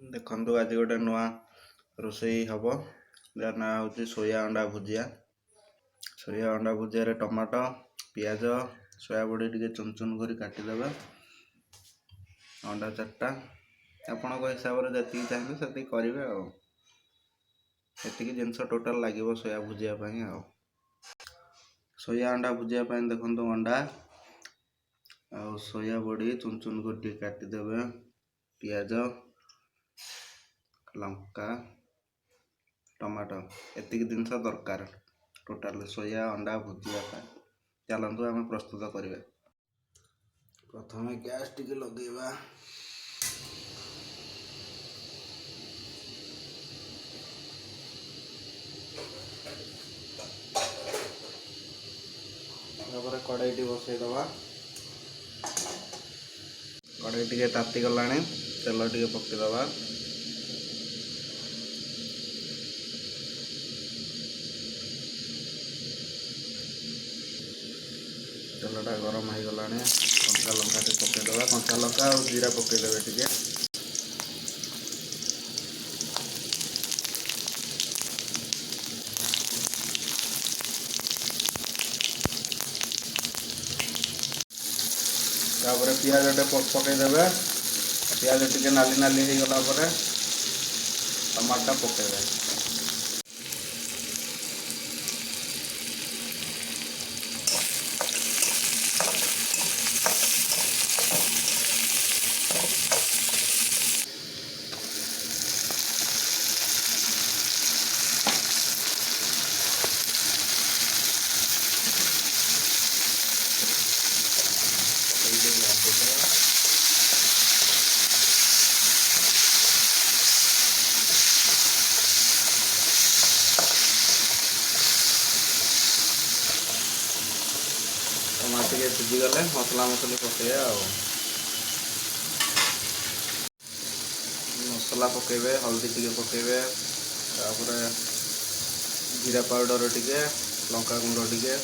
देखंतु आज गोटे नुआ रोषेई हम जार ना हूँ सोया अंडा भुजिया। सोया अंडा भुजिया टमाटो पियाज सोया बड़ी टे चुन चुन कर काटिदेवे। अंडा 4टा आपण हिसाब से जी चाहिए से करेंगे। एतिक जिनस टोटाल लगे सोया भुजिया आ सोया अंडा भुजिया देखो अंडा आ सोया बड़ी चुन चुन कर काटिदेवे। पियाज लंका टमाटो एतिक जिनस दरकार टोटाल सोया अंडा भुजिया। चलतु आम प्रस्तुत करिबा। प्रथम गैस टिके लगेबा। कड़ाई टी बसईदबा। कड़ाई टी ताती गलानी तेल टी पकईदबा। तेलटा गरम हो गला। कंचा लंका टे पकईदबा। कंचा लंका और जीरा पकईदेवे टिके। तापर पियाज टे पकईदेवे। पियाज टिके नाली नाली हो गला टमाटर पकईदे। टमाटर टे सिझीगले मसला मसली पकईबे। मसला पकईबे हल्दी टिके पकईबे। तापर जीरा पाउडर टिके लंका गुंड टिके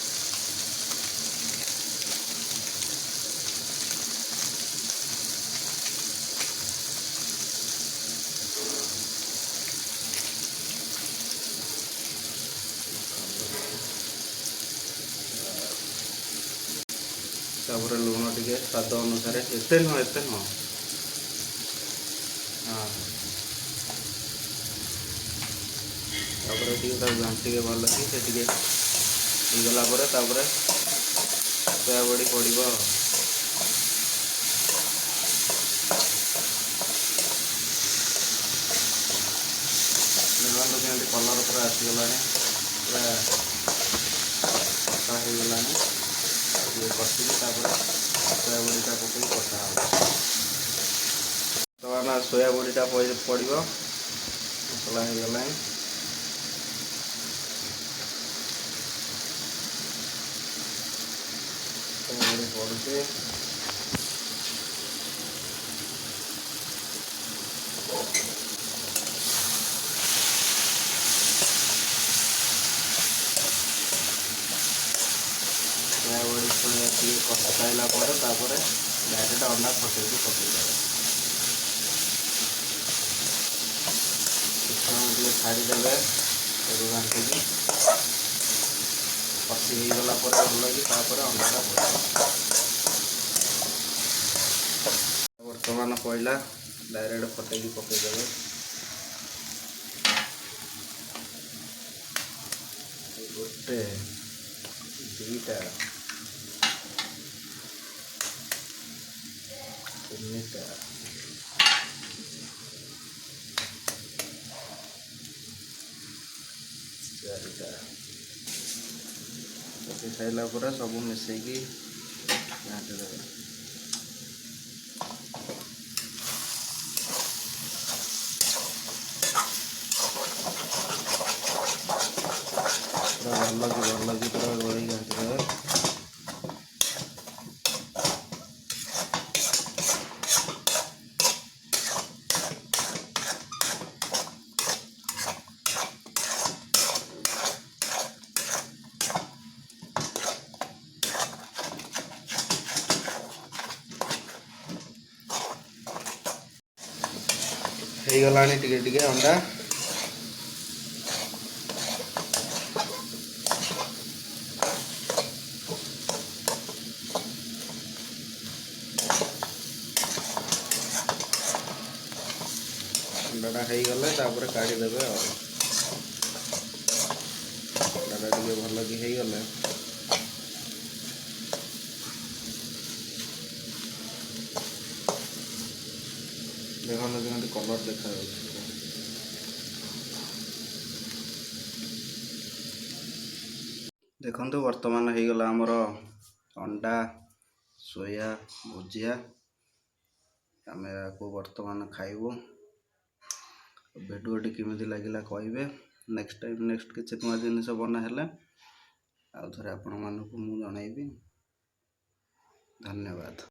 तापर लुण टिके स्वाद अनुसार एते नुह हाँ तापर टिके घांटिके भल कि गला सोया बड़ी पड़ो। देखो केमती कलर पूरा आसीगला पूरा कषा हो गला। कषिकी सोया बड़ीटा पकई कषा हो सोया बड़ीटा पड़ो। मसला हो गला बड़ी पड़े सोया बड़ी कषा सारा डायरेक्ट अंडा फटेकी पकईदे। छाड़ीदे घांटिकी कषि हो गला भल कि अंडाटा पड़े। बर्तमान पड़ा डायरेक्ट फटेकी पकईदे। गोटे दुईटा तीनटा चारिटा पकई सारा सब मिसेकी घाटीदेवे। भल कि पूरा गोल घाटीदेवे। ହେଇଗଲାଣି ଟିକେ ଟିକେ ଅଣ୍ଡା। ଅଣ୍ଡାଟା ହେଇଗଲେ ତାପରେ କାଢ଼ିଦେବେ ଆଉ। ଅଣ୍ଡାଟା ଟିକେ ଭଲ କି ହେଇଗଲେ ଦେଖନ୍ତୁ କେମିତି କଲର୍ ଦେଖାଯାଉଛି। ଦେଖନ୍ତୁ ବର୍ତ୍ତମାନ ହେଇଗଲା ଆମର ଅଣ୍ଡା ସୋୟା ଭୁଜିଆ। ଆମେ ୟାକୁ ବର୍ତ୍ତମାନ ଖାଇବୁ। ଭିଡ଼ିଓଟି କେମିତି ଲାଗିଲା କହିବେ। ନେକ୍ସଟ ଟାଇମ୍ ନେକ୍ସଟ କିଛି ନୂଆ ଜିନିଷ ବନା ହେଲେ ଆଉ ଥରେ ଆପଣମାନଙ୍କୁ ମୁଁ ଜଣାଇବି। ଧନ୍ୟବାଦ।